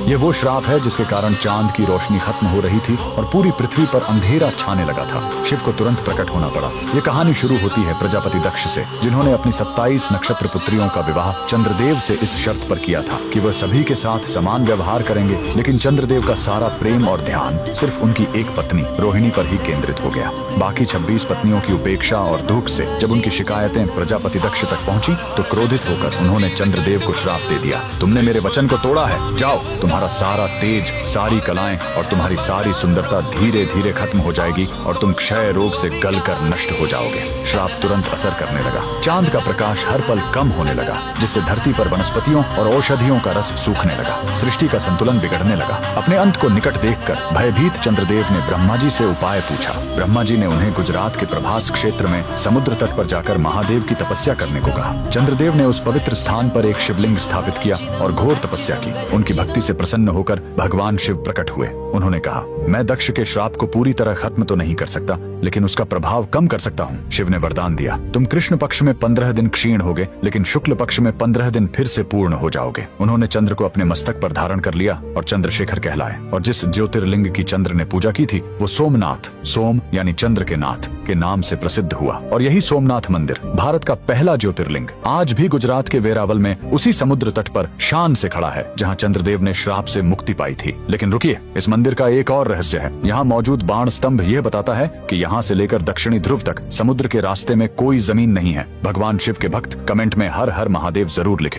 ये वो श्राप है जिसके कारण चांद की रोशनी खत्म हो रही थी और पूरी पृथ्वी पर अंधेरा छाने लगा था। शिव को तुरंत प्रकट होना पड़ा। ये कहानी शुरू होती है प्रजापति दक्ष से, जिन्होंने अपनी 27 नक्षत्र पुत्रियों का विवाह चंद्रदेव से इस शर्त पर किया था कि वह सभी के साथ समान व्यवहार करेंगे। लेकिन चंद्रदेव का सारा प्रेम और ध्यान सिर्फ उनकी एक पत्नी रोहिणी पर ही केंद्रित हो गया। बाकी 26 पत्नियों की उपेक्षा और दुख से जब उनकी शिकायतें प्रजापति दक्ष तक पहुंची तो क्रोधित होकर उन्होंने चंद्रदेव को श्राप दे दिया, तुमने मेरे वचन को तोड़ा है, जाओ, तुम्हारा सारा तेज, सारी कलाएं और तुम्हारी सारी सुंदरता धीरे धीरे खत्म हो जाएगी और तुम क्षय रोग से गलकर नष्ट हो जाओगे। श्राप तुरंत असर करने लगा। चांद का प्रकाश हर पल कम होने लगा, जिससे धरती पर वनस्पतियों और औषधियों का रस सूखने लगा। सृष्टि का संतुलन बिगड़ने लगा। अपने अंत को निकट देखकर भयभीत चंद्रदेव ने ब्रह्मा जी से उपाय पूछा। ब्रह्मा जी ने उन्हें गुजरात के प्रभास क्षेत्र में समुद्र तट पर जाकर महादेव की तपस्या करने को कहा। चंद्रदेव ने उस पवित्र स्थान पर एक शिवलिंग स्थापित किया और घोर तपस्या की। उनकी भक्ति से प्रसन्न होकर भगवान शिव प्रकट हुए। उन्होंने कहा, मैं दक्ष के श्राप को पूरी तरह खत्म तो नहीं कर सकता, लेकिन उसका प्रभाव कम कर सकता हूँ। शिव ने वरदान दिया, तुम कृष्ण पक्ष में 15 दिन क्षीण होगे, लेकिन शुक्ल पक्ष में 15 दिन फिर से पूर्ण हो जाओगे। उन्होंने चंद्र को अपने मस्तक पर धारण कर लिया और चंद्रशेखर कहलाए। और जिस ज्योतिर्लिंग की चंद्र ने पूजा की थी वो सोमनाथ, सोम यानी चंद्र के नाथ के नाम से प्रसिद्ध हुआ। और यही सोमनाथ मंदिर भारत का पहला ज्योतिर्लिंग आज भी गुजरात के वेरावल में उसी समुद्र तट पर शान से खड़ा है, जहाँ चंद्रदेव ने श्राप से मुक्ति पाई थी। लेकिन रुकिए, इस मंदिर का एक और रहस्य है। यहाँ मौजूद बाण स्तंभ यह बताता है कि यहाँ से लेकर दक्षिणी ध्रुव तक समुद्र के रास्ते में कोई जमीन नहीं है। भगवान शिव के भक्त कमेंट में हर हर महादेव जरूर लिखें।